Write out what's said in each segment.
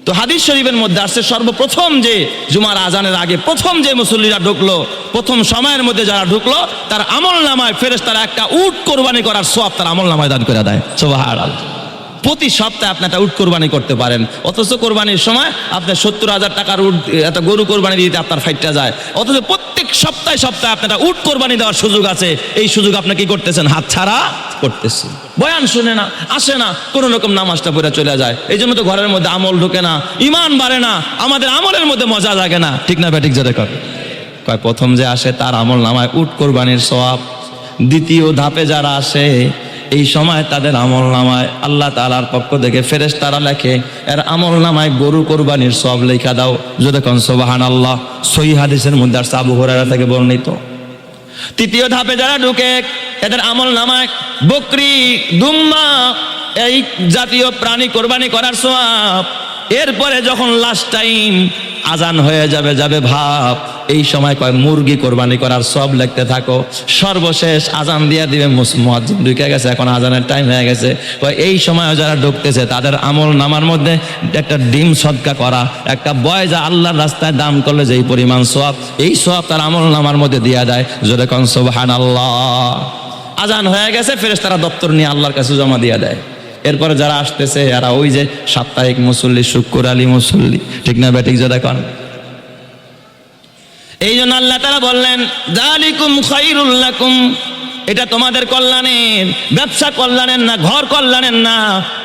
তো হাদিস শরীফের মধ্যে আসছে সর্বপ্রথম যে জুমার আজানের আগে প্রথম যে মুসল্লিরা ঢুকলো, প্রথম সময়ের মধ্যে যারা ঢুকলো, তার আমল নামায় ফেরেশতারা একটা উট কোরবানি করার সওয়াব তার আমল নামায় দান করে দেয়। সুবহানাল্লাহ। প্রতি সপ্তাহে আপনি একটা উট কোরবানি করতে পারেন, অথচ কোরবানির সময় আপনার 70,000 টাকার উট একটা গরু কোরবানি দিতে আপনার ফাইটটা যায়, অথচ প্রত্যেক সপ্তাহে সপ্তাহে আপনার একটা উট কোরবানি দেওয়ার সুযোগ আছে। এই সুযোগ আপনি কি করতেছেন? হাতছাড়া করতেছেন। বয়ান শুনে না, আসে না, কোনো রকম নামাজটা পড়ে চলে যায়। এই জন্য তো ঘরের মধ্যে আমল ঢোকে না, ইমান বাড়ে না, আমাদের আমলের মধ্যে মজা লাগে না। ঠিক না ব্যাটিক যারা কয় প্রথম যে আসে তার আমল নামায় উট কোরবানির সওয়াব, দ্বিতীয় ধাপে যারা আসে এই সময় তাদের আমল নামায় আল্লাহ তাআলার পক্ষ থেকে ফেরেশতারা লেখে এর আমল নামায় গরু কোরবানির সওয়াব লেখা দাও। যতক্ষণ সুবহানাল্লাহ। সহিহ হাদিসের মধ্যে আসছে, আবু হুরায়রা থেকে বর্ণিত। তৃতীয় ধাপে যারা ঢুকে এদের আমল নামায় বকরি, দুম্বা এই জাতীয় প্রাণী কোরবানি করার সওয়াব। এরপরে যখন লাস্ট টাইম আজান হয়ে যাবে ভাব, এই সময় কয় মুরগি কোরবানি করার সব লিখতে থাকো। সর্বশেষ আজান দিয়ে দিবে, মুয়াজ্জিন ঢুকে গেছে, এখন আজানের টাইম হয়ে গেছে। এই সময় যারা ঢুকতেছে তাদের আমল নামার মধ্যে একটা ডিম সদকা করা, একটা বয় যা আল্লাহর রাস্তায় দান করলে যেই পরিমাণ সওয়াব, এই সওয়াব তার আমল নামার মধ্যে দিয়া দেয়। জোরে কোন সুবহানাল্লাহ। আজান হয়ে গেছে, ফেরেশতারা দপ্তর নিয়ে আল্লাহর কাছে জমা দিয়ে দেয়। এরপরে যারা আসতেছে এরা ওই যে সাপ্তাহিক মুসল্লি, শুক্র আলী মুসল্লি। ঠিক না ব্যাটিক যারা কন? এই জন্য আল্লাহ তাআলা বললেন যালিকুম খায়রুল লাকুম, এটা তোমাদের কল্যাণের, ব্যবসা কল্যাণের না, ঘর কল্যাণের না।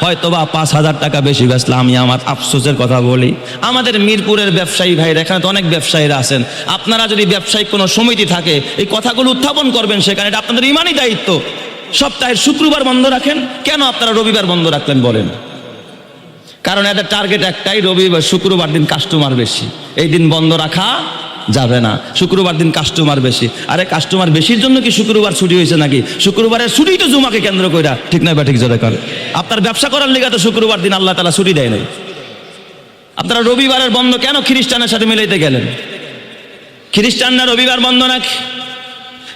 হয়তোবা 5,000 টাকা বেশি বেচলাম। আমি আমার আফসোসের কথা বলি, আমাদের মিরপুরের ব্যবসায়ী ভাইরা, এখানে তো অনেক ব্যবসায়ীরা আছেন, আপনারা যদি ব্যবসায়িক কোনো সমিতি থাকে এই কথাগুলো উত্থাপন করবেন সেখানে, এটা আপনাদের ইমানি দায়িত্ব। সপ্তাহের শুক্রবার বন্ধ রাখেন, কেন আপনারা রবিবার বন্ধ রাখলেন বলেন? কারণ এদের টার্গেট একটাই, রবিবার শুক্রবার দিন কাস্টমার বেশি, এই দিন বন্ধ রাখা যাবে না। শুক্রবার দিন কাস্টমার বেশি। আরে কাস্টমার বেশির জন্য কি শুক্রবার ছুটি হয়েছে নাকি? শুক্রবারের ছুটি তো জুমাকে কেন্দ্র কইরা। ঠিক না ব্যাটিক জোরে করে? আপনার ব্যবসা করার লিগে তো শুক্রবার দিন আল্লাহ তাআলা ছুটি দেয় নাই। আপনারা রবিবারের বন্ধ কেন খ্রিস্টানের সাথে মিলাইতে গেলেন? খ্রিস্টানরা রবিবার বন্ধ নাকি?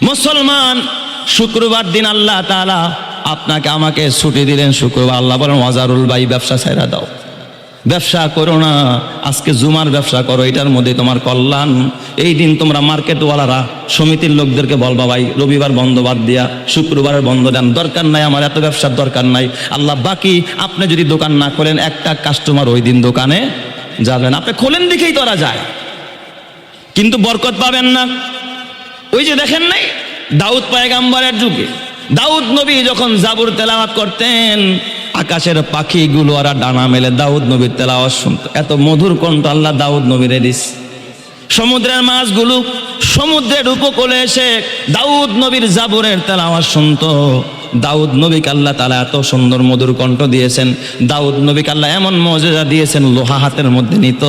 মুসলমান শুক্রবার দিন আল্লাহ তাআলা আপনাকে আমাকে ছুটি দিলেন শুক্রবার। আল্লাহ বলেন ওয়াজারুল বাই, ব্যবসা ছেড়ে দাও, ব্যবসা করো না, আজকে জুমার ব্যবসা করো, এটার মধ্যে তোমার কল্যাণ। এই দিন তোমরা মার্কেটওয়ালারা সমিতির লোকদেরকে বলবা ভাই রবিবার বন্ধ বাদ দিয়া শুক্রবারের বন্ধ দেন, দরকার নাই, আমার এত ব্যবসার দরকার নাই। আল্লাহ বাকি আপনি যদি দোকান না খোলেন একটা কাস্টমার ওই দিন দোকানে যাবেন। আপনি খোলেন দেখেই তোরা যায়, কিন্তু বরকত পাবেন না। ওই যে দেখেন নাই দাউদ পয়গম্বরের যুগে, দাউদ নবী যখন জাবুর তেলাওয়াত করতেন, আকাশের পাখিগুলো ওরা ডানা মেলে দাউদ নবীর তেলাওয়াত শুনতো। এত মধুর কণ্ঠ আল্লাহ দাউদ নবীরে দিস। সমুদ্রের মাছগুলো সমুদ্রের উপকূলে এসে দাউদ নবীর জাবুরের তেলাওয়াত শুনতো। দাউদ নবীকে আল্লাহ তাআলা এত সুন্দর মধুর কণ্ঠ দিয়েছেন, দাউদ নবীকে আল্লাহ এমন মজেজা দিয়েছেন, লোহা হাতের মধ্যে নিত।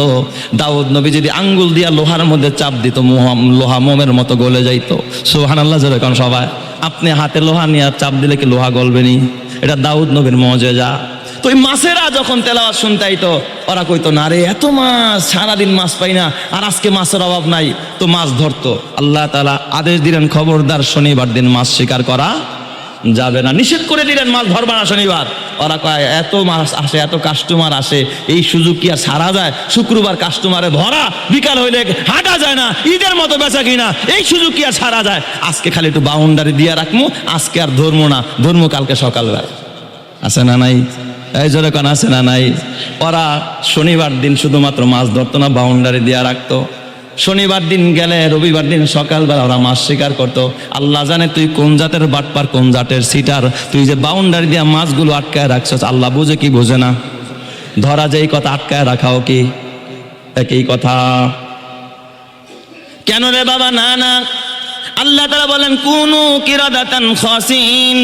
দাউদ নবী যদি আঙ্গুল দিয়া লোহার মধ্যে চাপ দিত, লোহা মোমের মতো গলে যাইত। সুবহানাল্লাহ জোরে কোন সবাই? আপনি হাতে লোহা নিয়ে চাপ দিলে কি লোহা গলবেনি? এটা দাউদ নবীর মজেজা। তো ওই মাছেরা যখন তেলাওয়াত শুনতাই তো ওরা কইতো না রে এত মাছ, সারাদিন মাছ পাই না, আর আজকে মাছের অভাব নাই, তো মাছ ধরতো। আল্লাহ তাআলা আদেশ দিলেন খবরদার শনিবার দিন মাছ শিকার করা যাবে না, নিষেধ করে দিলেন মাছ ধরবা না শনিবার। ওরা কয় এত মাছ আসে, এত কাস্টমার আসে, এই সুযোগ কি আর ছাড়া যায়? শুক্রবার কাস্টমারে ভরা, বিকাল হইলে হাঁটা যায় না, ঈদের মতো বেচা কিনা, এই সুযোগ কি আর ছাড়া যায়? আজকে খালি একটু বাউন্ডারি দিয়ে রাখবো, আজকে আর ধরবো না, ধরবো কালকে সকালবেলা। আছে না নাই? এই জোরে কোন আছে না নাই? ওরা শনিবার দিন শুধুমাত্র মাছ ধরতো না, বাউন্ডারি দিয়ে রাখতো। শনিবার দিন গেলে রবিবার দিন সকালবেলা ওরা মাছ শিকার করতো। আল্লাহ জানে তুই কোন জাতের বাটপার, কোন জাতের সিটার, তুই যে বাউন্ডারি দিয়ে মাছগুলো আটকায় রাখছস। আল্লাহ বুঝে কি বুঝে না? ধরা যেই কথা আটকায় রাখাও কি একই কথা? কেন রে বাবা? না না, আল্লাহ তাআলা বলেন কুনু কিরাদাতান খাসিন,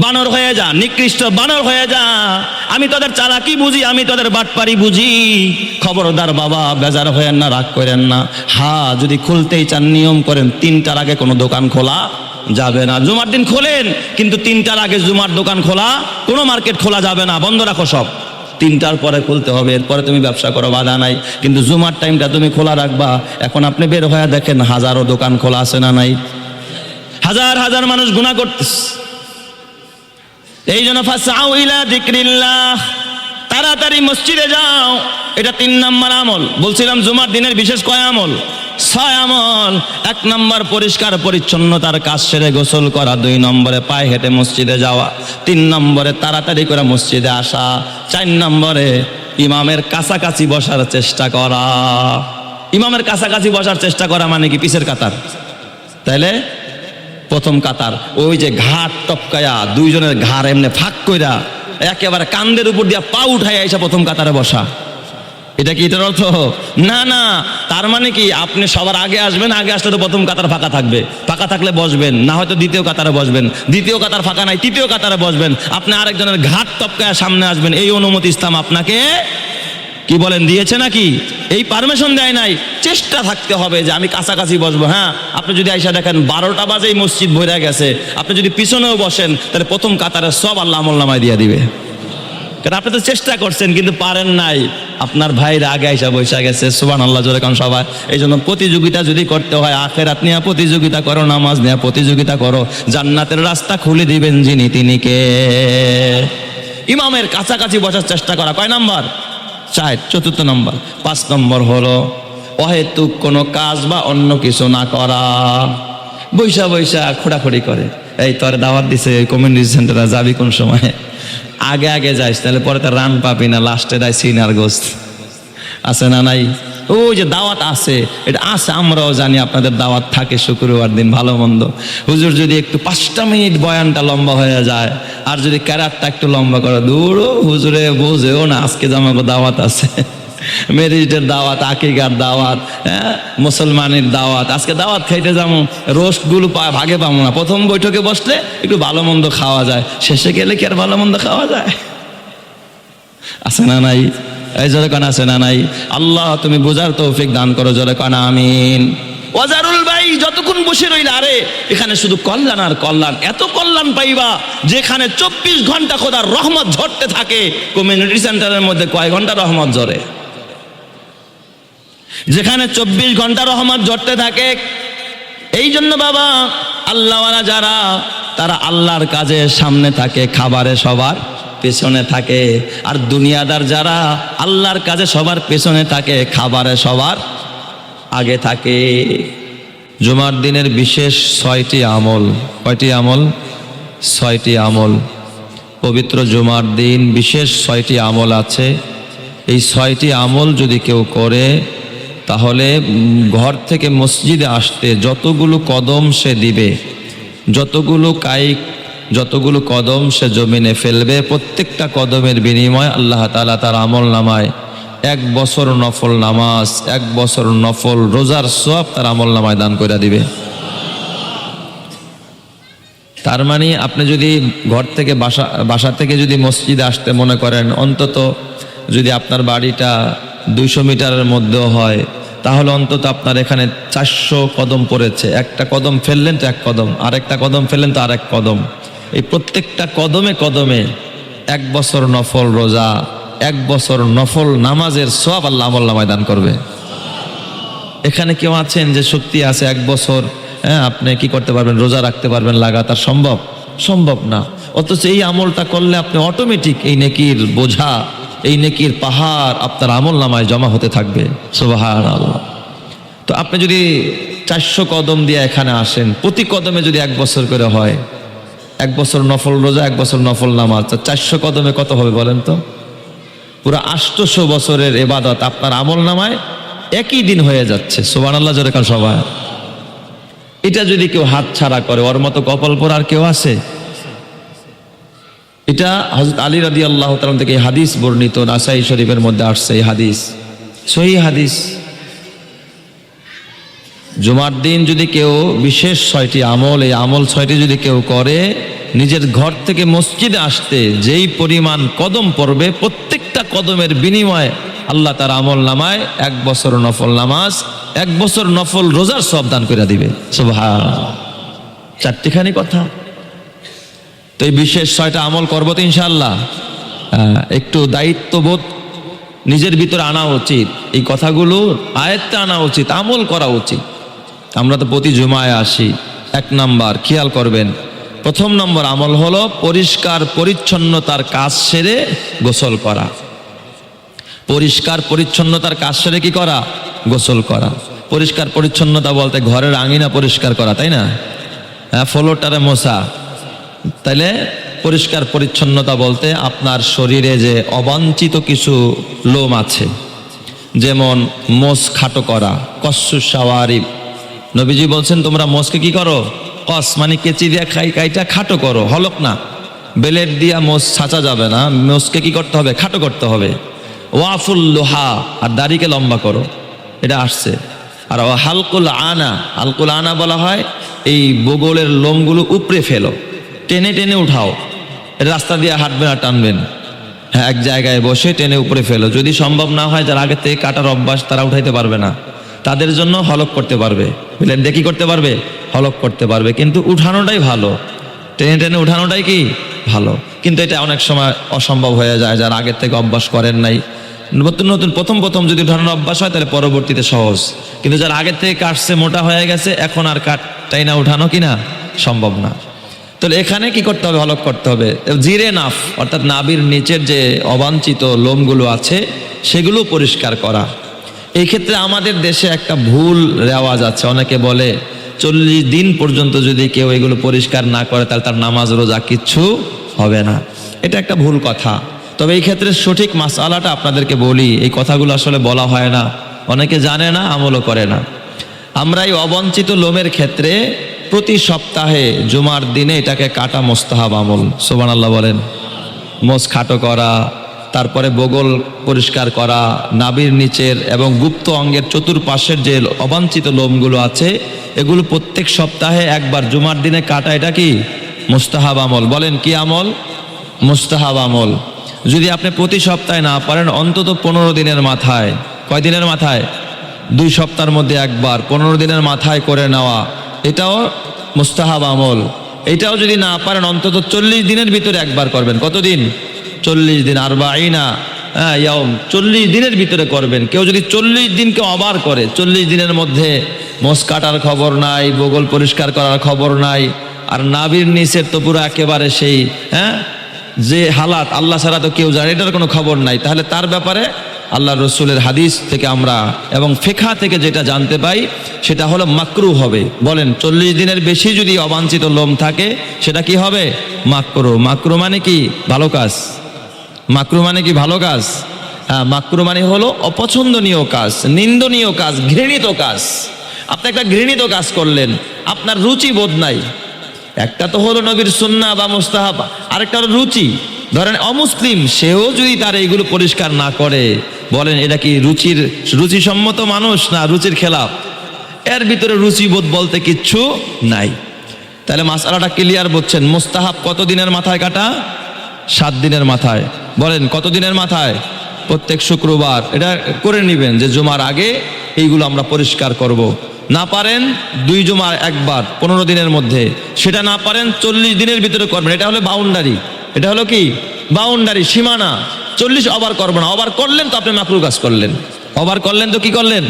বানর হয়ে যা, নিকৃষ্ট বানর হয়ে যা। আমি তোদের চালাকি বুঝি, আমি তোদের বাটপারি বুঝি। খবরদার বাবা, বেজার হয়েন না, রাগ করেন না। হ্যাঁ, যদি খুলতেই চান নিয়ম করেন 3টার আগে কোনো দোকান খোলা যাবে না। জুমার দিন খোলেন, কিন্তু 3টার আগে জুমার দোকান খোলা, কোনো মার্কেট খোলা যাবে না, বন্ধ রাখো সব। 3টার পরে খুলতে হবে, এরপরে তুমি ব্যবসা করো, বাধা নাই, কিন্তু জুমার টাইমটা তুমি খোলা রাখবা। এখন আপনি বের হয়ে দেখেন হাজারো দোকান খোলা আছে না নাই? হাজার হাজার মানুষ গুনাহ করতেছে। এই জন্য ফাসআউ ইলা যিকরিল্লাহ, তাড়াতাড়ি মসজিদে যাও, এটা 3 নম্বর আমল। বলছিলাম জুমার দিনের বিশেষ কয় আমল? 6 আমল। 1 নম্বর পরিষ্কার পরিচ্ছন্নতার কাজ সেরে গোসল করা, 2 নম্বরে পায়ে হেঁটে মসজিদে যাওয়া, 3 নম্বরে তাড়াতাড়ি করে মসজিদে আসা, 4 নম্বরে ইমামের কাছাকাছি বসার চেষ্টা করা। ইমামের কাছাকাছি বসার চেষ্টা করা মানে কি? পিছের কাতার। তাইলে প্রথম কাতার, ওই যে ঘাট টপকায়া দুইজনের ঘাড় এমনি ফাঁক কইরা একেবারে কান্দের উপর দিয়া পা উঠাইয়া এসে প্রথম কাতারে বসা। এটা কি এটার অর্থ? না না, তার মানে কি আপনি সবার আগে আসবেন, আগে আসলে তো প্রথম কাতার ফাঁকা থাকবে, ফাঁকা থাকলে বসবেন, না হয়তো দ্বিতীয় কাতারে বসবেন, দ্বিতীয় কাতার ফাঁকা নাই, তৃতীয় কাতারে বসবেন, আপনি আরেকজনের ঘাট টপকায়া সামনে আসবেন। এই অনুমতি ইসলাম আপনাকে কি বলেন দিয়েছে নাকি? এই পারমিশন দেয় নাই। চেষ্টা থাকতে হবে যে আমি কাছাকাছি বসবো। হ্যাঁ, আপনি যদি আইসা দেখেন 12টা বাজেই মসজিদ ভরে গেছে, আপনি যদি পিছনেও বসেন তাহলে প্রথম কাতারে সব আল্লাহ আমলনামায় দিয়ে দিবে। কারণ আপনি তো চেষ্টা করছেন কিন্তু পারেন নাই, আপনার ভাইরা আগে আইসা বৈশা গেছে। সুবহানাল্লাহ জোরে কারণ সবাই। এই জন্য প্রতিযোগিতা যদি করতে হয়, আখিরাত নিয়ে প্রতিযোগিতা করো, নামাজ নিয়ে প্রতিযোগিতা করো, জান্নাতের রাস্তা খুলে দিবেন যিনি তিনি কে? ইমামের কাছাকাছি বসার চেষ্টা করা। কয় নাম্বার? 4। 4র্থ নম্বর। 5 নম্বর হলো অহেতুক কোনো কাজ বা অন্য কিছু না করা। বৈশা বৈশা খোঁড়াখড়ি করে, এই তোর দাওয়াত দিছে কমিউনিটি সেন্টারে, যাবি কোন সময়? আগে আগে যাইস, তাহলে পরে তো রান পাবি না, লাস্টে দেয় সিনার গোস্ত। আছে না নাই? ওই যে দাওয়াত আছে, এটা আছে, আমরাও জানি আপনাদের দাওয়াত থাকে শুক্রবার দিন, ভালো মন্দ। হুজুর যদি একটু 5টা মিনিট বয়ানটা লম্বা হয়ে যায়, আর যদি ক্যারাতটা একটু লম্বা করে, দূর হুজুরে বোঝেও না আজকে জামাগো দাওয়াত আছে, মেরিজের দাওয়াত, আকিকার দাওয়াত, হ্যাঁ মুসলমানের দাওয়াত, আজকে দাওয়াত খাইতে যাবো, রোস্টগুলো ভাগে পাবো না। প্রথম বৈঠকে বসলে একটু ভালো মন্দ খাওয়া যায়, শেষে গেলে কি আর ভালো মন্দ খাওয়া যায়? আছে না নাই? এই জোরে কান আছে না নাই? আল্লাহ তুমি বোঝার তৌফিক দান করো, জোরে কান আমিন। ওয়াজারুল ভাই যতক্ষণ বসে রইলা, আরে এখানে শুধু কল্যাণ আর কল্যাণ, এত কল্যাণ পাইবা যেখানে 24 ঘন্টা খোদার রহমত ঝরতে থাকে। কমিউনিটি সেন্টারের মধ্যে কয় ঘন্টা রহমত ঝরে? যেখানে 24 ঘন্টা রহমত ঝরতে থাকে। এই জন্য বাবা আল্লাহওয়ালা যারা, তারা আল্লাহর কাজে সামনে থাকে, খাবারে সবার পেছনে থাকে। আর দুনিয়াদার যারা আল্লাহর কাজে সবার পেছনে থাকে, খাবারে সবার আগে থাকে। জুমার দিনের বিশেষ 6টি আমল। কয়টি আমল? 6টি আমল। পবিত্র জুমার দিন বিশেষ 6টি আমল আছে। এই 6টি আমল যদি কেউ করে, তাহলে ঘর থেকে মসজিদে আসতে যতগুলো কদম সে দিবে, যতগুলো কদম সে জমিনে ফেলবে, প্রত্যেকটা কদমের বিনিময়ে আল্লাহ তাআলা তার আমল নামায় 1 বছর নফল নামাজ, 1 বছর নফল রোজার সওয়াব তার আমল নামায় দান করে দিবে। তার মানে আপনি যদি ঘর থেকে বাসা থেকে যদি মসজিদে আসতে মনে করেন, অন্তত যদি আপনার বাড়িটা 200 মিটারের মধ্যেও হয়, তাহলে অন্তত আপনার এখানে 400 কদম পড়েছে। একটা কদম ফেললেন তো 1 কদম, আরেকটা কদম ফেললেন তো আরেক কদম। এই প্রত্যেকটা কদমে কদমে 1 বছর নফল রোজা, 1 বছর নফল নামাজের সওয়াব আল্লাহ আমল নামায় দান করবে। এখানে কেউ আছেন যে শক্তি আছে 1 বছর আপনি কি করতে পারবেন? রোজা রাখতে পারবেন লাগাতার? সম্ভব না। অথচ এই আমলটা করলে আপনি অটোমেটিক এই নেকির বোঝা, এই নেকির পাহাড় আপনার আমল নামায় জমা হতে থাকবে। সুবহানাল্লাহ। তো আপনি যদি 400 কদম দিয়ে এখানে আসেন, প্রতি কদমে যদি 1 বছর করে হয়, 1 বছর নফল রোজা, 1 বছর নফল নামাজ, 400 কদমে কত হবে বলেন তো? পুরো 800 বছরের ইবাদত আপনার আমল নামায় একই দিন হয়ে যাচ্ছে। সুবহানাল্লাহ জোরে কান সবাই। এটা যদি কেউ হাত ছাড়া করে, ওর মতো কপাল পোড়া আর কেউ আছে? এটা হযরত আলী রাদিয়াল্লাহু তাআলা থেকে হাদিস বর্ণিত, নাসাই শরীফের মধ্যে আসছে এই হাদিস, সহিহ হাদিস। জুমার দিন যদি কেউ বিশেষ 6টি আমল, এই আমল 6টি যদি কেউ করে, নিজের ঘর থেকে মসজিদে আসতে যেই পরিমাণ কদম পড়বে, প্রত্যেকটা কদমের বিনিময়ে আল্লাহ তার আমল নামায় 1 বছর নফল নামাজ, 1 বছর নফল রোজার সওয়াব দান করে দিবে। সুবহানাল্লাহ। 4টিখানি কথা। তো এই বিশেষ 6টা আমল করবো তো ইনশাআল্লাহ। একটু দায়িত্ববোধ নিজের ভিতরে আনা উচিত, এই কথাগুলো আয়ত্তে আনা উচিত, আমল করা উচিত। আমরা তো প্রতি জুমায় আসি। 1 নাম্বার খেয়াল করবেন, 1ম নম্বর আমল হলো পরিষ্কার পরিচ্ছন্নতার কাজ সেরে গোসল করা। পরিষ্কার পরিচ্ছন্নতার কাজ সেরে কি করা? গোসল করা। পরিষ্কার পরিচ্ছন্নতা বলতে ঘরের আঙিনা পরিষ্কার করা, তাই না? হ্যাঁ, ফ্লোরটারে মোছা। তাইলে পরিষ্কার পরিচ্ছন্নতা বলতে আপনার শরীরে যে অবাঞ্ছিত কিছু লোম আছে, যেমন মোষ খাটো করা, কস্সু সাওয়ারিব। নবীজি বলছেন তোমরা মোষকে কি করো? কস মানে কেচি দিয়া কাইটা খাটো করো, হলক না। বেলেট দিয়া মোষ ছাঁচা যাবে না, মোষকে কি করতে হবে? খাটো করতে হবে। ওয়াফুল লোহা, আর দাড়িকে লম্বা করো, এটা আসছে। আর হালকুল আনা, হালকুল আনা বলা হয় এই বগলের লোমগুলো উপড়ে ফেলো, টেনে টেনে উঠাও। রাস্তা দিয়ে হাঁটবেন আর টানবেন, হ্যাঁ, এক জায়গায় বসে টেনে উপরে ফেলো। যদি সম্ভব না হয়, যারা আগে থেকে কাটার অভ্যাস তারা উঠাইতে পারবে না, তাদের জন্য হলক করতে পারবে। বুঝলেন? দেখি করতে পারবে, হলক করতে পারবে, কিন্তু উঠানোটাই ভালো। টেনে টেনে উঠানোটাই কি ভালো, কিন্তু এটা অনেক সময় অসম্ভব হয়ে যায় যারা আগের থেকে অভ্যাস করেন নাই। নতুন নতুন প্রথম যদি উঠানোর অভ্যাস হয় তাহলে পরবর্তীতে সহজ, কিন্তু যারা আগের থেকে কাটছে, মোটা হয়ে গেছে, এখন আর কাটটাই না উঠানো কিনা সম্ভব না। তাহলে এখানে কি করতে হবে? হলক করতে হবে। জিরে নাফ অর্থাৎ নাভির নিচের যে অবাঞ্ছিত লোমগুলো আছে সেগুলো পরিষ্কার করা। এই ক্ষেত্রে আমাদের দেশে একটা ভুল রেওয়াজ আছে, অনেকে বলে 40 দিন পর্যন্ত যদি কেউ এগুলো পরিষ্কার না করে তাহলে তার নামাজ রোজা কিচ্ছু হবে না। এটা একটা ভুল কথা। তবে এই ক্ষেত্রে সঠিক মাসআলাটা আপনাদেরকে বলি, এই কথাগুলো আসলে বলা হয় না, অনেকে জানে না, আমলও করে না। আমরা এই অবাঞ্ছিত লোমের ক্ষেত্রে প্রতি সপ্তাহে জুমার দিনে এটাকে কাটা মুস্তাহাব আমল। সুবহানাল্লাহ বলেন। মোষ খাটো করা, তারপরে বগল পরিষ্কার করা, নাভির নিচের এবং গুপ্ত অঙ্গের চতুর্পাশের যে অবাঞ্ছিত লোমগুলো আছে এগুলো প্রত্যেক সপ্তাহে একবার জুমার দিনে কাটা, এটা কি মুস্তাহাব আমল। বলেন কি আমল? মুস্তাহাব আমল। যদি আপনি প্রতি সপ্তাহে না পারেন, অন্তত 15 দিনের মাথায়, কয় দিনের মাথায়? 2 সপ্তাহের মধ্যে একবার 15 দিনের মাথায় করে নেওয়া, এটাও মুস্তাহাব আমল। এটাও যদি না পারেন, অন্তত 40 দিনের ভিতরে একবার করবেন। কতদিন? 40 দিন, আরবাঈনা ইয়াউম, 40 দিনের ভিতরে করবেন। কেউ যদি 40 দিনকে ওভার করে, 40 দিনের মধ্যে মোষ কাটার খবর নাই, বগল পরিষ্কার করার খবর নাই, আর নাভির নিচের তো পুরো একেবারে সেই যে হালাত আল্লাহ ছাড়া তো কেউ জানে, এটার কোনো খবর নাই, তাহলে তার ব্যাপারে আল্লাহ রসুলের হাদিস থেকে আমরা এবং ফিকহ থেকে যেটা জানতে পাই সেটা হলো মাকরু হবে। বলেন 40 দিনের বেশি যদি অবাঞ্ছিত লোম থাকে সেটা কি হবে? মাকরু। মাকরু মানে কি? ভালো কাজ। মাকরু মানে কি? ভালো কাজ। হ্যাঁ, মাকরু মানে হলো অপছন্দনীয় কাজ, নিন্দনীয় কাজ, ঘৃণিত কাজ। আপনি একটা ঘৃণিত কাজ করলেন, আপনার রুচি বোধ নাই। একটা তো হলো নবীর সুন্নাহ বা মুস্তাহাব, আরেকটা হলো রুচি। ধরেন অমুসলিম, সেও যদি তার এইগুলো পরিষ্কার না করে, বলেন এটা কি রুচিসম্মত মানুষ না রুচির খেলাফ? এর ভিতরে রুচিবোধ বলতে কিচ্ছু নাই। তাহলে মাসআলাটা ক্লিয়ার বুঝছেন? মুস্তাহাব কত দিনের মাথায় কাটা? 7 দিনের মাথায়। বলেন কত দিনের মাথায়? প্রত্যেক শুক্রবার এটা করে নেবেন যে জুমার আগে এইগুলো আমরা পরিষ্কার করব। না পারেন 2 জুমার একবার 15 দিনের মধ্যে, সেটা না পারেন 40 দিনের ভিতরে করবেন। এটা হলো বাউন্ডারি। এটা হলো কি? বাউন্ডারি, সীমানা। 40 ওভার করবো না। ওভার করলেন তো আপনি মাকরু কাজ করলেন। ওভার করলেন তো কি করলেন?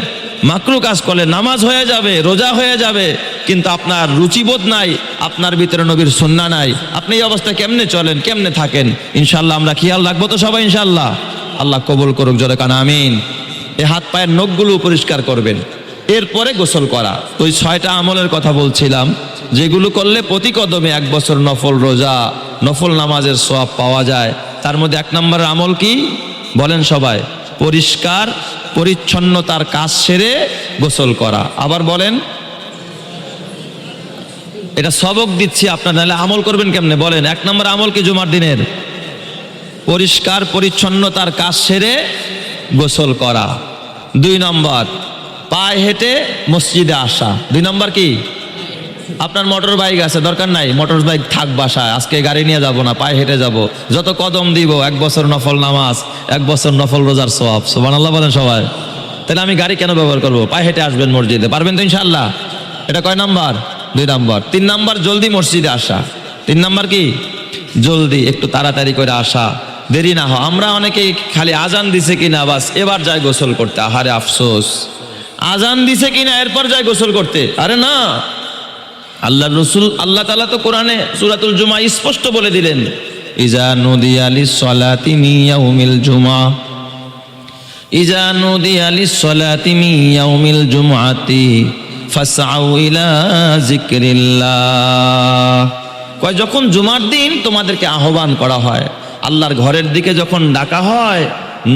মাকরু কাজ করলেন। নামাজ হয়ে যাবে, রোজা হয়ে যাবে, কিন্তু আপনার রুচিবোধ নাই, আপনার ভিতরে নবীর সুন্নাহ নাই। আপনি এই অবস্থায় কেমনে চলেন, কেমনে থাকেন? ইনশাল্লাহ আমরা খেয়াল রাখবো তো সবাই ইনশাল্লাহ। আল্লাহ কবুল করুক, জোরে কান আমিন। এই হাত পায়ের নখগুলো পরিষ্কার করবেন, এরপরে গোসল করা। ওই 6টা আমলের কথা বলছিলাম, যেগুলো করলে প্রতি কদমে 1 বছর নফল রোজা, নফল নামাজের সওয়াব পাওয়া যায়। তার মধ্যে 1 নম্বরের আমল কি বলেন সবাই? পরিষ্কার পরিচ্ছন্নতার কাজ সেরে গোসল করা। আবার বলেন, এটা সবক দিচ্ছি আপনার, নাহলে আমল করবেন কেমনে? বলেন 1 নম্বর আমল কি জুমার দিনের? পরিষ্কার পরিচ্ছন্নতার কাজ সেরে গোসল করা। 2 নম্বর পায়ে হেঁটে মসজিদে আসা। 2 নম্বর কি? আপনার মোটর বাইক আছে, দরকার নাই, মোটর বাইক থাক বাসায়, আজকে গাড়ি নিয়ে যাব না, পায়ে হেঁটে যাব। যত কদম দিব 1 বছর নফল নামাজ, 1 বছর নফল রোজার সওয়াব। সুবহানাল্লাহ বলেন সবাই। তাহলে আমি গাড়ি কেন ব্যবহার করব? পায়ে হেঁটে আসবেন মসজিদে, পারবেন তো ইনশাআল্লাহ? এটা কয় নাম্বার? 2 নম্বর। 3 নম্বর জলদি মসজিদে আসা। 3 নম্বর কি? জলদি, একটু তাড়াতাড়ি করে আসা, দেরি না হয়। আমরা অনেকেই খালি আজান দিছে কিনা বাস এবার যায় গোসল করতে। আহারে আফসোস, আজান দিছে কিনা এরপর যায় গোসল করতে। আরে না, আল্লাহর রাসূল আল্লাহ তাআলা তো কোরআনে সূরাতুল জুমা স্পষ্ট বলে দিলেন, ইজা নুদিয়া লিস-সালাতি মিন ইয়াউমিল জুমা, ইজা নুদিয়া লিস-সালাতি মিন ইয়াউমিল জুমআতি ফাসআউ ইলা যিকরিল্লাহ। কয় যখন জুমার দিন তোমাদেরকে আহ্বান করা হয়, আল্লাহর ঘরের দিকে যখন ডাকা হয়,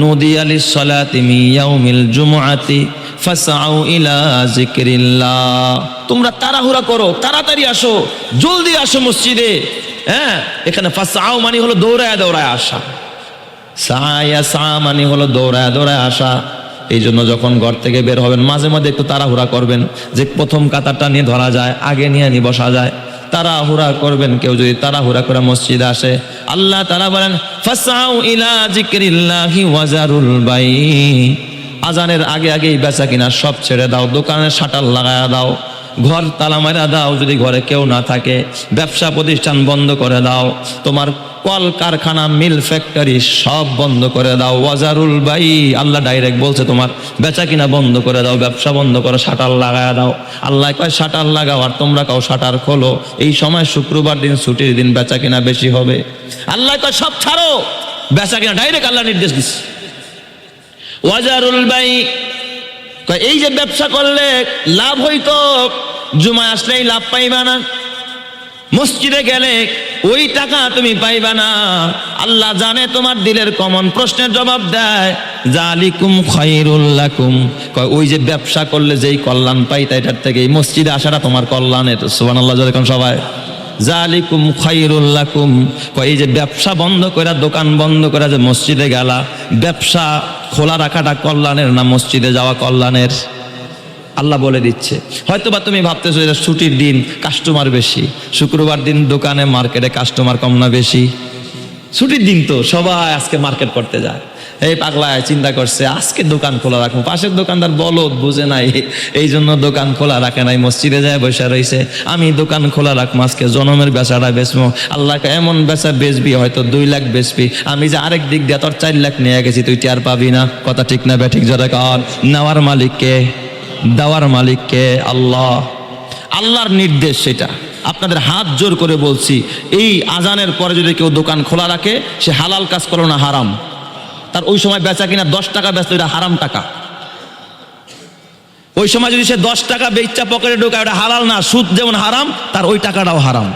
নুদিয়া লিস-সালাতি মিন ইয়াউমিল জুমআতি ফাসআউ ইলা যিকরিল্লাহ, তোমরা তাড়াহুড়া করো, তাড়াতাড়ি আসো, জলদি আসো মসজিদে। হ্যাঁ, এখানে ফাসআউ মানে হলো দৌড়ায় দৌড়ায় আসা, সায়া সা মানে হলো দৌড়ায় দৌড়ায় আসা। এই জন্য যখন ঘর থেকে বের হবেন মাঝে মাঝে একটু তাড়াহুড়া করবেন, যে প্রথম কাতারটা নিয়ে ধরা যায়, আগে নিয়ে বসা যায়। তাড়াহুড়া করবেন, কেউ যদি তাড়াহুড়া করে মসজিদে আসে, আল্লাহ তাআলা বলেন ফাসআউ ইলা যিকরিল্লাহি ওয়া যারুল বাই, আজানের আগে আগেই বেচা কিনা সব ছেড়ে দাও, দোকানের শাটার লাগায়া দাও, ঘর তালা মারা দাও, যদি ঘরে কেউ না থাকে ব্যবসা প্রতিষ্ঠান বন্ধ করে দাও, তোমার কল কারখানা মিল ফ্যাক্টরি সব বন্ধ করে দাও। ওয়াজারুল বাই, আল্লাহ ডাইরেক্ট বলছে তোমার বেচা কিনা বন্ধ করে দাও, ব্যবসা বন্ধ করে শাটার লাগায়া দাও। আল্লাহ কয় শাটার লাগাও, আর তোমরা কাও শাটার খোলো। এই সময় শুক্রবার দিন ছুটির দিন, বেচা কিনা বেশি হবে। আল্লাহ কয় সব ছাড়ো, বেচা কিনা ডাইরেক্ট আল্লাহ নির্দেশ দিচ্ছে। ওয়াজারুল বাই, এই যে ব্যবসা করলে লাভ হইতো, জুমায় আসলেই লাভ পাইবা না, মসজিদে গেলে ওই টাকা তুমি পাইবা না। আল্লাহ জানে তোমার দিলের কমন প্রশ্নের জবাব দেয়, জালিকুম খায়রুল লাকুম, ওই যে ব্যবসা করলে যেই কল্যাণ পাইতা, এটার থেকে এই মসজিদে আসাটা তোমার কল্যাণের। সুবহানাল্লাহ, যেরকম সবাই জালিকুম খায়রুল লাকুম, এই যে ব্যবসা বন্ধ করে, দোকান বন্ধ করে যে মসজিদে গেলা, ব্যবসা খোলা রাখাটা কল্যাণের না মসজিদে যাওয়া কল্যাণের? আল্লাহ বলে দিচ্ছে। হয়তোবা তুমি ভাবতেছো এটা ছুটির দিন, কাস্টমার বেশি, শুক্রবার দিন দোকানে মার্কেটে কাস্টমার কম না বেশি? ছুটির দিন তো সবাই আজকে মার্কেট করতে যায়। এই পাগলায় চিন্তা করছে আজকে দোকান খোলা রাখবো, পাশের দোকানদার বলদ বুঝে নাই, এই জন্য দোকান খোলা রাখে নাই, মসজিদে যায় বসে রয়েছে। আমি দোকান খোলা রাখবো, আজকে জনমের বেচাটা বেচবো। আল্লাহকে এমন বেচা বেচবি, হয়তো 2 লাখ বেচবি, আমি যে আরেক দিক দিয়ে তোর 4 লাখ নিয়ে গেছি, তুই টের পাবি না। কথা ঠিক না ব্যাঠিক? জোরে কর। নেওয়ার মালিককে, দেওয়ার মালিককে আল্লাহ। আল্লাহর নির্দেশ সেটা। আপনাদের হাত জোর করে বলছি, এই আজানের পরে যদি কেউ দোকান খোলা রাখে, সে হালাল কাজ করলো না হারাম। তার ওই সময় বেচা কিনা 10 টাকা বেচলো, এটা হারাম টাকা। ওই সময় যদি সে 10 টাকা বেচা পকেটে ঢোকায়, ওটা হালাল না। সুদ যেমন হারাম, তার ওই টাকাটাও হারাম।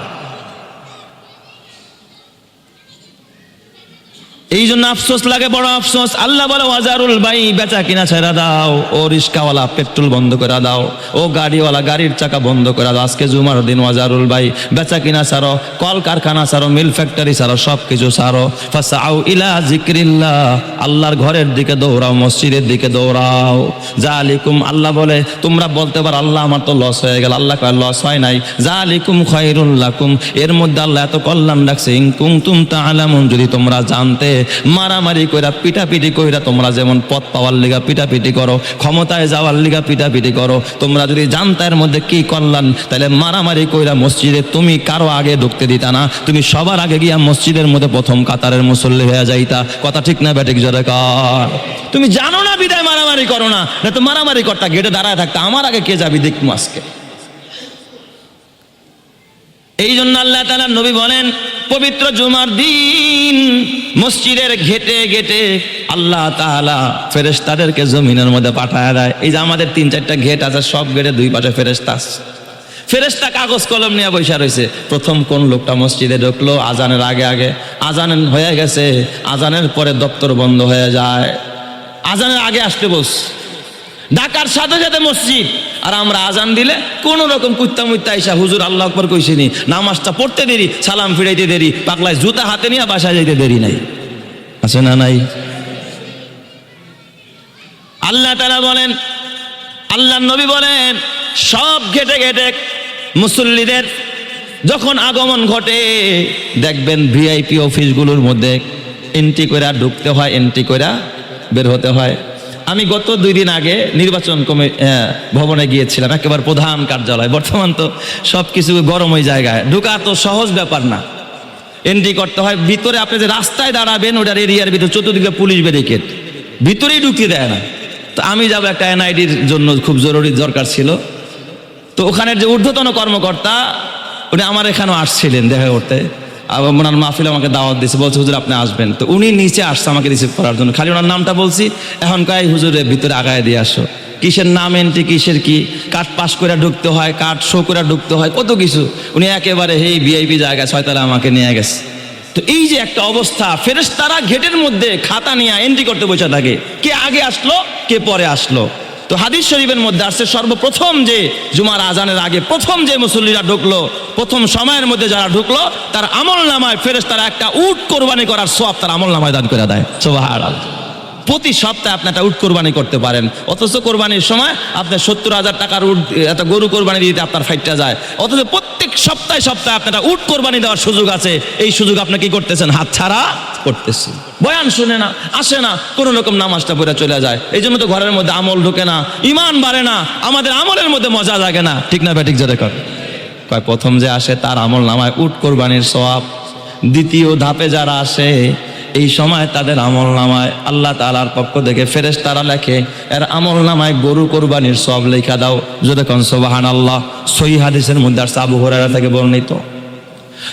এই জন্য আফসোস লাগে, বড় আফসোস। আল্লাহ বলে ওয়াজারুল বাই, বেচা কিনা ছেড়ে দাও। ও রিস্কাওয়ালা পেট্রোল বন্ধ করে দাও, ও গাড়িওয়ালা গাড়ির চাকা বন্ধ করে দাও। আজকে জুমার দিন, ওয়াজারুল বাই, বেচা কিনা ছাড়ো, কল কারখানা ছাড়ো, মিল ফ্যাক্টরি ছাড়ো, সব কিছু ছাড়ো। ফাসআউ ইলা যিকরিল্লাহ, আল্লাহর ঘরের দিকে দৌড়াও, মসজিদের দিকে দৌড়াও। জালিকুম, আল্লাহ বলে, তোমরা বলতে পারো আল্লাহ আমার তো লস হয়ে গেল। আল্লাহ কয় লস হয় নাই, জালিকুম খায়রুল লাকুম, এর মধ্যে আল্লাহ এত কল্যাণ রাখছে। ইন কুনতুম তাআলামুন, যদি তোমরা জানতে। মারামারি কইরা, পিটাপিটি কইরা, তোমরা যেমন পদ পাওয়ার লিগা পিটাপিটি করো, ক্ষমতায় যাওয়ার লিগা পিটাপিটি করো, তোমরা যদি জানতা এর মধ্যে কি কল্যাণ, তাহলে মারামারি কইরা মসজিদে তুমি কারো আগে ঢুকতে দিতা না, তুমি সবার আগে গিয়া মসজিদের মধ্যে প্রথম কাতারের মুসল্লি হয়ে যাইতা। কথা ঠিক না ব্যাটিক? জোরে কর। তুমি জানো না বিদায় মারামারি করো না, না তো মারামারি করতা, গেটে দাঁড়ায় থাকতা, আমার আগে কে যাবি দেখবো আজকে। এই জন্য আল্লাহ তাআলা নবী বলেন, পবিত্র জুমার দিন মসজিদের ঘেটে ঘেটে আল্লাহ তাআলা ফেরেশতাদেরকে জমিনের মধ্যে পাঠায় দেয়। এই যে আমাদের 3-4টা ঘেট আছে, সব ঘেটে 2 পাশে ফেরেশতা আছে। ফেরেশতা কাগজ কলম নিয়ে বসে রয়েছে। প্রথম কোন লোকটা মসজিদে ঢুকলো আজানের আগে আগে, আজান হয়ে গেছে, আজানের পরে দপ্তর বন্ধ হয়ে যায়, আজানের আগে আসতে বস, ঢাকার সাথে সাথে মসজিদ। আর আমরা আজান দিলে কোন রকম কুত্তা মুত্তা আইসা হুজুর আল্লাহু আকবার কইছিনি, নামাজটা পড়তে দেরি, সালাম ফিরাইতে দেরি, পাগলায় জুতা হাতে নিয়ে বাসায় যাইতে দেরি নাই, আছে না নাই? আল্লাহ তাআলা বলেন, আল্লাহর নবী বলেন, সব ঘেটে ঘেটে মুসল্লিদের যখন আগমন ঘটে, দেখবেন ভিআইপি অফিসগুলোর মধ্যে এন্ট্রি করে ঢুকতে হয়, এন্ট্রি করে বের হতে হয়। আমি গত 2 দিন আগে নির্বাচন ভবনে গিয়েছিলাম, একেবারে প্রধান কার্যালয়। বর্তমান তো সব কিছু গরম ওই জায়গায়, ঢোকা তো সহজ ব্যাপার না, এন্ট্রি করতে হয়। ভিতরে আপনি যে রাস্তায় দাঁড়াবেন, ওটার এরিয়ার ভিতরে চতুর্দিকে পুলিশ ব্যারিকেড, ভিতরেই ঢুকিয়ে দেয় না। তো আমি যাবো একটা এনআইডির জন্য, খুব জরুরি দরকার ছিল। তো ওখানের যে ঊর্ধ্বতন কর্মকর্তা, উনি আমার এখানেও আসছিলেন দেখা করতে। ওনার মাহফিল আমাকে দাওয়াত দিয়েছে, বলছে হুজুর আপনি আসবেন। তো উনি নিচে আসছে আমাকে রিসিভ করার জন্য, খালি ওনার নামটা বলছি, এখন কয় হুজুরের ভিতরে আগায় দিয়ে আসো। কিসের নাম এন্ট্রি, কিসের কি, কার্ড পাস করে ঢুকতে হয়, কার্ড শো করে ঢুকতে হয়, কত কিছু। উনি একেবারে এই ভিআইপি জায়গায় ছয়তলা আমাকে নিয়ে গেছে। তো এই যে একটা অবস্থা, ফেরেশতারা গেটের মধ্যে খাতা নিয়ে এন্ট্রি করতে বসে থাকে, কে আগে আসলো কে পরে আসলো। তো হাদিস শরীফের মধ্যে আসছে সর্বপ্রথম যে জুমার আজানের আগে প্রথম যে মুসল্লিরা ঢুকলো, প্রথম সময়ের মধ্যে যারা ঢুকলো, তার আমল নামায় ফেরেশতারা একটা উট কোরবানি করার সওয়াব তার আমল নামায় দান করে দেয়। সুবহানাল্লাহ। প্রতি সপ্তাহে আপনি একটা উট কোরবানি করতে পারেন, অথচ কোরবানির সময় আপনার 70,000 টাকার উট, একটা গরু কোরবানি দিতে আপনার ফাইটটা যায়, অথচ প্রত্যেক সপ্তাহে সপ্তাহে আপনার একটা উট কোরবানি দেওয়ার সুযোগ আছে। এই সুযোগ আপনি কি করতেছেন? হাতছাড়া করতেছেন। বয়ান শুনে না, আসে না, কোনো রকম নামাজটা পড়ে চলে যায়। এই জন্য তো ঘরের মধ্যে আমল ঢোকে না, ইমান বাড়ে না, আমাদের আমলের মধ্যে মজা জাগে না। ঠিক না ব্যাটিক জোরে কর। কয় প্রথম যে আসে তার আমল নামায় উট কোরবানির সওয়াব, দ্বিতীয় ধাপে যারা আসে এই সময় তাদের আমল নামায় আল্লাহ তাআলার পক্ষ থেকে ফেরেশতারা লেখে এর আমল নামায় গরু কোরবানির সওয়াব লেখা দাও। যদি কোন সুবহানাল্লাহ। সহিহ হাদিসের মধ্যে আছে, আবু হুরায়রা থেকে বর্ণিত।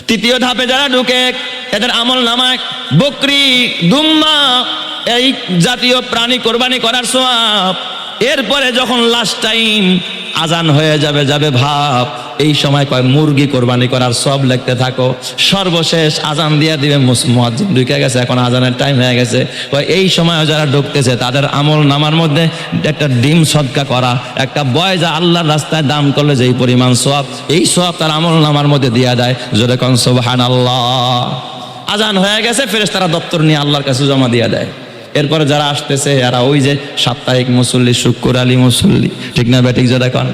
তৃতীয় ধাপে যারা ঢুকে এদের আমল নামায় বকরি, দুম্বা এই জাতীয় প্রাণী কোরবানি করার সওয়াব। এরপরে যখন লাস্ট টাইম আজান হয়ে যাবে ভাব, এই সময় কয় মুরগি কোরবানি করার সব লিখতে থাকো। সর্বশেষ আজান দিয়ে দিবে, মুয়াজ্জিন ঢুকে গেছে, এখন আজানের টাইম হয়ে গেছে। এই সময় যারা ঢুকতেছে তাদের আমল নামার মধ্যে একটা ডিম সদকা করা, একটা বয় যা আল্লাহর রাস্তায় দান করলে যেই পরিমাণ সওয়াব, এই সওয়াব তার আমল নামার মধ্যে দিয়া দেয়। জোরে কোন সুবহানাল্লাহ। আজান হয়ে গেছে, ফেরেশতারা দপ্তর নিয়ে আল্লাহর কাছে জমা দিয়ে দেয়। এরপরে যারা আসতেছে এরা ওই যে সাপ্তাহিক মুসল্লি, শুক্র আলী মুসল্লি। ঠিক না ব্যাটিক জোরে কোন।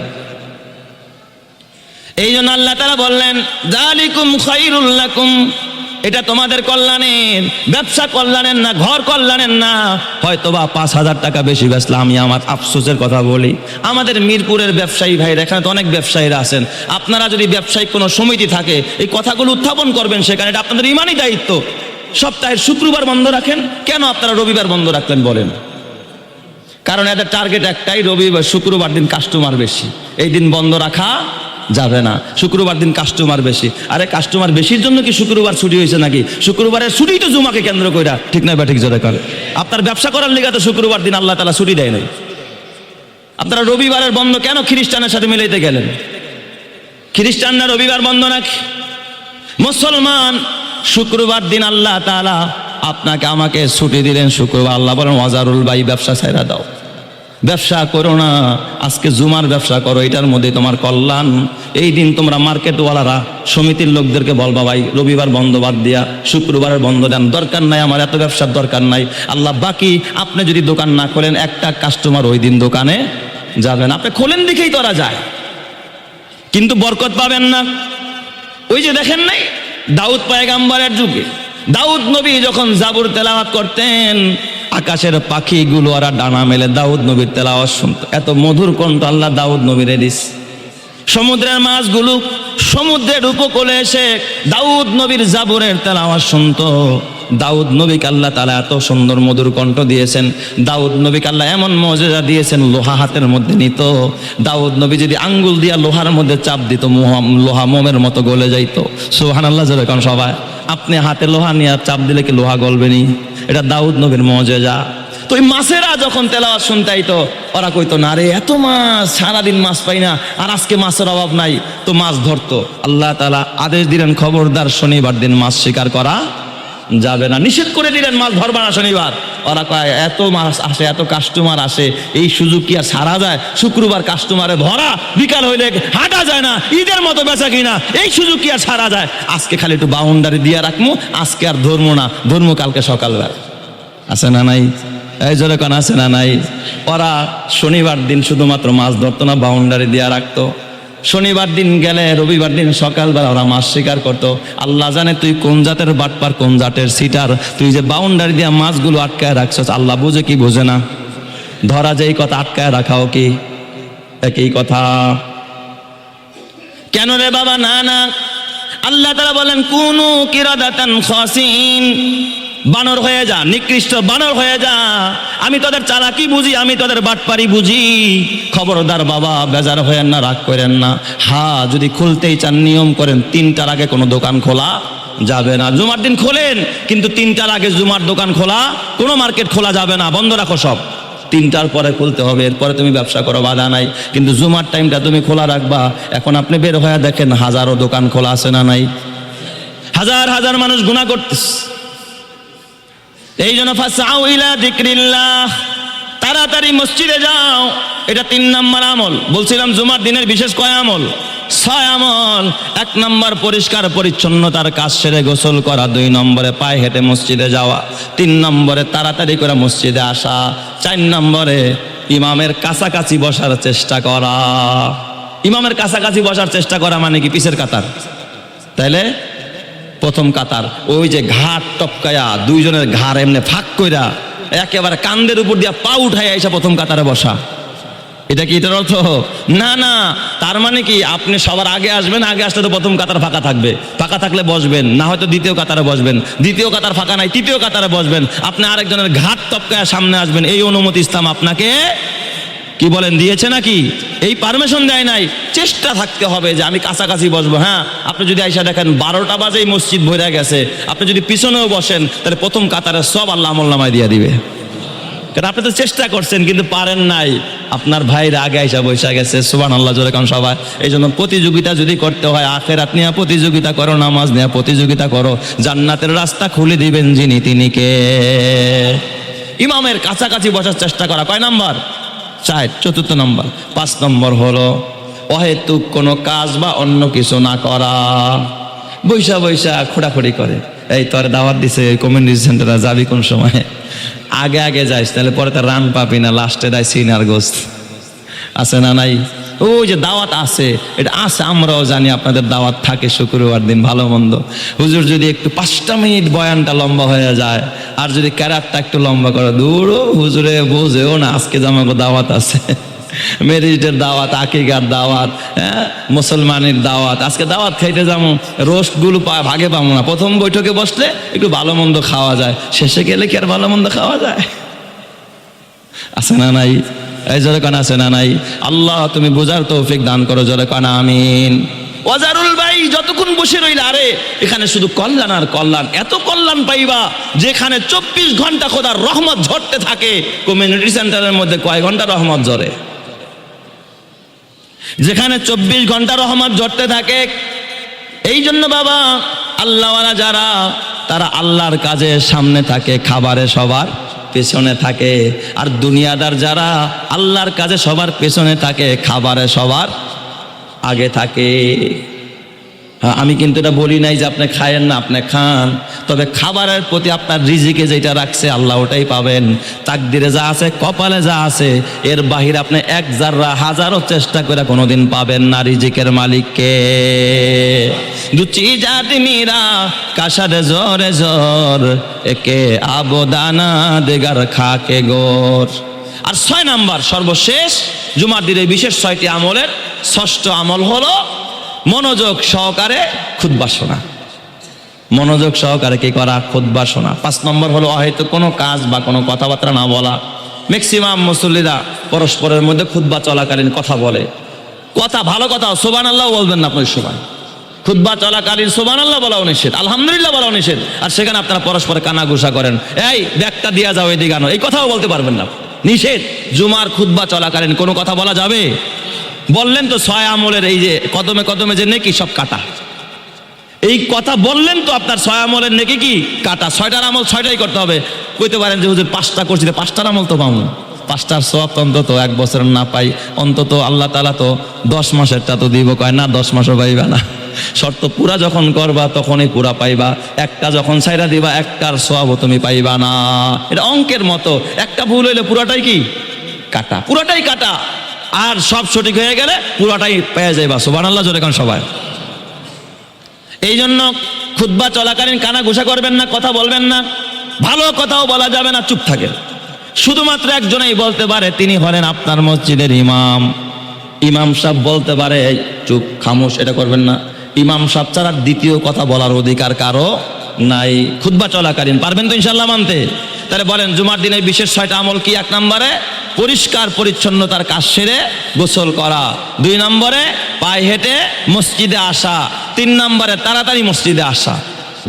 এই জন্য আল্লাহ তাআলা বললেন যালিকুম খায়রুল লাকুম, এটা তোমাদের কল্যাণের, ব্যবসা কল্যাণের না, ঘর কল্যাণের না। হয়তোবা 5,000 টাকা বেশি বেচলাম। আমি আমার আফসোসের কথা বলি, আমাদের মিরপুরের ব্যবসায়ী ভাইরা, এখানে তো অনেক ব্যবসায়ীরা আছেন, আপনারা যদি ব্যবসায়িক কোনো সমিতি থাকে এই কথাগুলো উত্থাপন করবেন সেখানে, এটা আপনাদের ইমানি দায়িত্ব। সপ্তাহের শুক্রবার বন্ধ রাখেন, কেন আপনারা রবিবার বন্ধ রাখলেন বলেন? কারণ এদের টার্গেট একটাই, রবিবার শুক্রবার দিন কাস্টমার বেশি, এই দিন বন্ধ রাখা যাবে না। শুক্রবার দিন কাস্টমার বেশি। আরে কাস্টমার বেশির জন্য কি শুক্রবার ছুটি হয়েছে নাকি? শুক্রবারের ছুটি তো জুমাকে কেন্দ্র কইরা। ঠিক না ব্যাটিক জোরে করে। আপনার ব্যবসা করার লিগে তো শুক্রবার দিন আল্লাহ তাআলা ছুটি দেয় নাই। আপনারা রবিবারের বন্ধ কেন খ্রিস্টানের সাথে মিলাইতে গেলেন? খ্রিস্টানরা রবিবার বন্ধ নাকি? মুসলমান শুক্রবার দিন আল্লাহ তাআলা আপনাকে আমাকে ছুটি দিলেন শুক্রবার। আল্লাহ বলেন ওয়াজারুল বাই, ব্যবসা ছাইরা দাও, ব্যবসা করো না, আজকে জুমার ব্যবসা করো, এটার মধ্যে তোমার কল্যাণ। এই দিন তোমরা মার্কেটওয়ালারা সমিতির লোকদেরকে বলবা ভাই রবিবার বন্ধ বাদ দিয়া শুক্রবারের বন্ধ দেন, দরকার নাই, আমার এত ব্যবসার দরকার নাই। আল্লাহ বাকি আপনি যদি দোকান না খোলেন একটা কাস্টমার ওই দিন দোকানে যাবেন, আপনি খোলেন দেখেই তোরা যায়, কিন্তু বরকত পাবেন না। ওই যে দেখেন নাই দাউদ পয়গাম্বরের যুগে দাউদ নবী যখন জাবুর তেলাওয়াত করতেন, আকাশের পাখিগুলো ওরা ডানা মেলে দাউদ নবীর তেলাওয়াত শুনতো। এত মধুর কণ্ঠ আল্লাহ দাউদ নবীরে দিস। সমুদ্রের মাছগুলো সমুদ্রের উপকূলে এসে দাউদ নবীর জাবুরের তেলাওয়াত শুনতো। দাউদ নবীকে আল্লাহ তাআলা এত সুন্দর মধুর কণ্ঠ দিয়েছেন। দাউদ নবীকে আল্লাহ এমন মর্যাদা দিয়েছেন, লোহা হাতের মধ্যে নিত। দাউদ নবী যদি আঙ্গুল দিয়া লোহার মধ্যে চাপ দিত, লোহা মোমের মতো গলে যাইতো। সুবহানাল্লাহ জোরে কোন সবাই। আপনি হাতে লোহা নিয়ে চাপ দিলে কি লোহা গলবেনি? এটা দাউদ নবীর মর্যাদা। তো ওই মাছেরা যখন তেলাওয়াত শুনতে আইতো ওরা কইতো না রে এত মাছ, সারাদিন মাছ পাই না, আর আজকে মাছের অভাব নাই, তো মাছ ধরতো। আল্লাহ তাআলা আদেশ দিলেন খবরদার শনিবার দিন মাছ শিকার করা যাবে না, নিষেধ করে দিলেন মাছ ধরবা না শনিবার। ওরা কয় এত মাছ আসে, এত কাস্টমার আসে, এই সুযোগ কি আর ছাড়া যায়? শুক্রবার কাস্টমারে ভরা, বিকাল হইলে হাঁটা যায় না, ঈদের মতো বেচা কিনা, এই সুযোগ কি আর ছাড়া যায়? আজকে খালি একটু বাউন্ডারি দিয়ে রাখবো, আজকে আর ধরবো না, ধরবো কালকে সকালবেলা। আছে না নাই? এই জোরে কোন আছে না নাই? ওরা শনিবার দিন শুধুমাত্র মাছ ধরতো না, বাউন্ডারি দিয়ে রাখতো। শনিবার দিন গেলে রবিবার দিন সকালবেলা ওরা মাছ শিকার করতো। আল্লাহ জানে তুই কোন জাতের বাটপার, কোন জাতের সিটার, তুই যে বাউন্ডারি দিয়ে মাছগুলো আটকায় রাখছস। আল্লাহ বুঝে কি বোঝে না? ধরা যে এই কথা আটকায় রাখাও কি একই কথা? কেন রে বাবা? না না, আল্লাহ তাআলা বলেন কুনু কিরাদাতান খাসিন, বানর হয়ে যা, নিকৃষ্ট বানর হয়ে যা। আমি তোদের চালাকি বুঝি, আমি তোদের বাটপারি বুঝি। খবরদার বাবা, বেজার হয়েন না, রাগ করেন না। হ্যাঁ, যদি খুলতেই চান নিয়ম করেন 3টার আগে কোনো দোকান খোলা যাবে না। জুমার দিন খোলেন, কিন্তু 3টার আগে জুমার দোকান খোলা, কোনো মার্কেট খোলা যাবে না, বন্ধ রাখো সব। 3টার পরে খুলতে হবে, এরপরে তুমি ব্যবসা করো, বাধা নাই, কিন্তু জুমার টাইমটা তুমি খোলা রাখবা। এখন আপনি বের হয়ে দেখেন হাজারো দোকান খোলা আছে না নাই? হাজার হাজার মানুষ গুনাহ করতেছে। এই জন্য ফাসআউ ইলা যিকরিল্লাহ, তাড়াতাড়ি মসজিদে যাও। এটা 3 নম্বর আমল। বলছিলাম জুমার দিনের বিশেষ কয় আমল? 6 আমল। 1 নম্বর পরিষ্কার পরিচ্ছন্নতার কাজ সেরে গোসল করা, 2 নম্বরে পায়ে হেঁটে মসজিদে যাওয়া, 3 নম্বরে তাড়াতাড়ি করে মসজিদে আসা, 4 নম্বরে ইমামের কাছাকাছি বসার চেষ্টা করা। ইমামের কাছাকাছি বসার চেষ্টা করা মানে কি? পিছের কাতার, তাইলে প্রথম কাতার, ওই যে ঘাট টপকায়া 2 জনের ঘাড় এমনি ফাঁক কইরা একেবারে কান্দের উপর দিয়া পা উঠাইয়া এসে প্রথম কাতারে বসা। এটা কি এটার অর্থ? না না, তার মানে কি আপনি সবার আগে আসবেন, আগে আসলে তো প্রথম কাতার ফাঁকা থাকবে, ফাঁকা থাকলে বসবেন, না হয়তো দ্বিতীয় কাতারে বসবেন, দ্বিতীয় কাতার ফাঁকা নাই, তৃতীয় কাতারে বসবেন, আপনি আরেকজনের ঘাট টপকায়া সামনে আসবেন। এই অনুমতি ইসলাম আপনাকে কি বলেন দিয়েছে নাকি? এই পারমিশন দেয় নাই। চেষ্টা থাকতে হবে যে আমি কাছাকাছি বসবো। হ্যাঁ, আপনি যদি আইসা দেখেন 12টা বাজেই মসজিদ ভরে গেছে, আপনি যদি পিছনেও বসেন, তাহলে প্রথম কাতারে সব আল্লাহ আমলনামায় দিয়ে দিবে। কারণ আপনি তো চেষ্টা করছেন কিন্তু পারেন নাই। আপনার ভাইরা আগে আইসা বসে গেছে, সুবহানাল্লাহ জোরে কোন সবাই। এই জন্য প্রতিযোগিতা যদি করতে হয়, আখিরাত নিয়ে প্রতিযোগিতা করো, নামাজ নিয়ে প্রতিযোগিতা করো, জান্নাতের রাস্তা খুলে দিবেন যিনি, তিনি কে? ইমামের কাছাকাছি বসার চেষ্টা করা। কয় নাম্বার? 4। 4র্থ নম্বর। 5 নম্বর হলো অহেতুক কোনো কাজ বা অন্য কিছু না করা। বৈশা বৈশা খোঁড়াখড়ি করে, এই তোর দাওয়াত দিছে কমিউনিটি সেন্টারে, যাবি কোন সময়? আগে আগে যাইস, তাহলে পরে তার রান পাবি না, লাস্টে দেয় সিনার গোস্ত। আছে না নাই? ওই যে দাওয়াত আছে, এটা আছে, আমরাও জানি আপনাদের দাওয়াত থাকে শুক্রবার দিন, ভালো মন্দ। হুজুর যদি একটু 5টা মিনিট বয়ানটা লম্বা হয়ে যায়, আর যদি ক্যারারটা একটু লম্বা করে, দূর হুজুরে বোঝেও না আজকে জামাগো দাওয়াত আছে, মেরিটের দাওয়াত, আকিকার দাওয়াত, হ্যাঁ, মুসলমানের দাওয়াত, আজকে দাওয়াত খাইতে যাবো, রোস্টগুলো ভাগে পাবো না। প্রথম বৈঠকে বসলে একটু ভালো মন্দ খাওয়া যায়, শেষে গেলে কি আর ভালো মন্দ খাওয়া যায়? আছে না নাই? এই জোরে কান আছে না নাই? আল্লাহ তুমি বোঝার তৌফিক দান করো, জোরে কান আমিন। ওয়াজারুল ভাই যতক্ষণ বসে রইলে, আরে এখানে শুধু কল্যাণ আর কল্যাণ, এত কল্যাণ পাইবা যেখানে 24 ঘন্টা খোদার রহমত ঝরতে থাকে। কমিউনিটি সেন্টারের মধ্যে কয় ঘন্টা রহমত ঝরে? যেখানে 24 ঘন্টা রহমত ঝরতে থাকে। এই জন্য বাবা, আল্লাহওয়ালা যারা, তারা আল্লাহর কাজে সামনে থাকে, খাবারে সবার পেছনে থাকে। আর দুনিয়াদার যারা আল্লাহর কাজে সবার পেছনে থাকে, খাবারে সবার আগে থাকে। আমি কিন্তু এটা বলি নাই যে আপনি খায়েন না, আপনি খান, তবে খাবারের প্রতি আপনার রিজিকে যেটা রাখছে আল্লাহ ওটাই পাবেন। তাকদিরে যা আছে, কপালে যা আছে, এর বাহিরে আপনি 1 জাররা হাজারও চেষ্টা করে কোনোদিন পাবেন না। রিজিকের মালিককে দুচি জাতি মীরা কাশারে জোরে জোর, একে আবদানা দেগার খাকে গোর। আর 6 নাম্বার সর্বশেষ জুমার দিনের বিশেষ 6টি আমলের 6ষ্ঠ আমল হলো মনোযোগ সহকারে খুতবা শোনা। মনোযোগ সহকারে কি করা? খুতবা শোনা। 5 নম্বর হলো হয়তো কোনো কাজ বা কোনো কথাবার্তা না বলা। ম্যাক্সিমাম মুসল্লিরা পরস্পরের মধ্যে খুতবা চলাকালীন কথা বলে। কথা ভালো কথা, সুবহানাল্লাহ বলবেন না আপনার সবাই। খুতবা চলাকালীন সুবহানাল্লাহ বলাও নিষেধ, আলহামদুলিল্লাহ বলাও নিষেধ। আর সেখানে আপনারা পরস্পরে কানাঘুষা করেন, এই ব্যাগটা দিয়া যাও, এদিকে আনো, এই কথাও বলতে পারবেন না, নিষেধ। জুমার খুতবা চলাকালীন কোনো কথা বলা যাবে? বললেন তো 6 আমলের এই যে কদমে কদমে যে নেকি সব কাটা। এই কথা বললেন তো আপনার 6 আমলের নেকি কি কাটা। 6টার আমল 6টাই করতে হবে। কইতে পারেন যে হুজুর 5টা করছি, 5টার আমল তো পাবো, 5টার সওয়াব অন্তত 1 বছরের না পাই, অন্তত আল্লাহ তাআলা তো 10 মাসেরটা তো দিব। কয় না, 10 মাসও পাইবা না, শর্ত পুরা যখন করবা তখনই পুরা পাইবা। একটা যখন ছাইরা দিবা, একটার সওয়াবও তুমি পাইবা না। এটা অঙ্কের মতো, একটা ভুল হইলে পুরাটাই কি কাটা, পুরাটাই কাটা। আর সব সঠিক হয়ে গেলে পুরাটাই পেয়ে যাইবা। সুবহানাল্লাহ জোরে কোন সবাই। এই জন্য খুতবা চলাকালীন কানা ঘুষা করবেন না, কথা বলবেন না, ভালো কথাও বলা যাবে না, চুপ থাকেন। শুধুমাত্র একজনেই বলতে পারে, তিনি হলেন আপনার মসজিদের ইমাম। ইমাম সাহেব বলতে পারে চুপ খামোশ, এটা করবেন না। ইমাম সাহেব ছাড়া দ্বিতীয় কথা বলার অধিকার কারো নাই। খুতবা চলাকালীন পারবেন তো ইনশাল্লাহ মানতে? তাহলে বলেন জুমার দিনে বিশেষ 6টা আমল কি? 1 নম্বরে পরিষ্কার পরিচ্ছন্নতার কাজ সেরে গোসল করা, 2 নম্বরে পায়ে হেঁটে মসজিদে আসা, 3 নম্বরে তাড়াতাড়ি মসজিদে আসা।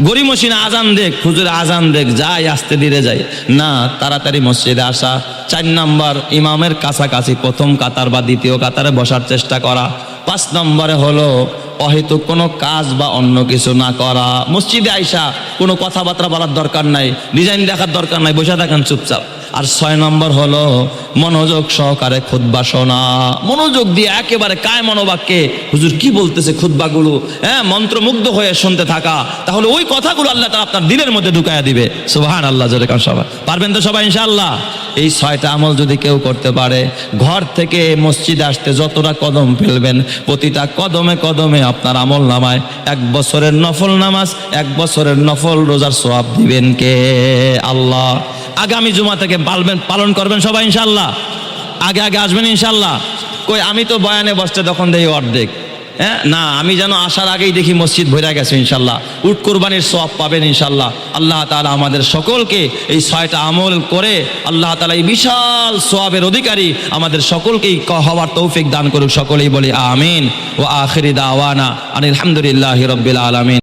গড়িমসি না আজান দেখ, হুজুর আজান দেখ, যাই আস্তে ধীরে যাই না, তাড়াতাড়ি মসজিদে আসা। 4 নম্বর ইমামের কাছাকাছি প্রথম কাতার বা দ্বিতীয় কাতারে বসার চেষ্টা করা। 5 নম্বরে হলো অহেতুক কোনো কাজ বা অন্য কিছু না করা। মসজিদে আইসা কোনো কথাবার্তা বলার দরকার নাই, ডিজাইন দেখার দরকার নাই, বসে থাকেন চুপচাপ। আর 6 নম্বর হলো মনোযোগ সহকারে খুতবা শোনা, মনোযোগ দিয়ে একেবারে কায় মনোবাক্যে হুজুর কি বলতেছে খুতবাগুলো, মন্ত্রমুগ্ধ হয়ে শুনতে থাকা। তাহলে ওই কথাগুলো আল্লাহ তাআলা আপনার দিলের মধ্যে ঢুকায়া দিবে। সুবহানাল্লাহ, জোরে কান সবাই। পারবেন তো সবাই ইনশাআল্লাহ? এই 6টা আমল যদি কেউ করতে পারে, ঘর থেকে মসজিদে আসতে যতটা কদম ফেলবেন, প্রতিটা কদমে কদমে আপনার আমল নামায় 1 বছরের নফল নামাজ, 1 বছরের নফল রোজার সওয়াব দিবেন কে? আল্লাহ। আগামী জুমা থেকে পালন করবেন সবাই ইনশাল্লাহ? আগে আগে আসবেন ইনশাল্লাহ? কই আমি তো বয়ানে বসতে তখন দেখি অর্ধেক, না আমি যেন আসার আগেই দেখি মসজিদ ভরে গেছে ইনশাল্লাহ। উট কোরবানির সওয়াব পাবেন ইনশাল্লাহ। আল্লাহ তাআলা আমাদের সকলকে এই 6টা আমল করে আল্লাহ তাআলা এই বিশাল সওয়াবের অধিকারী আমাদের সকলকেই হওয়ার তৌফিক দান করুক। সকলেই বলি আমিন। ওয়া আখিরি দাওয়ানা আনিল হামদুলিল্লাহি রাব্বিল আলামিন।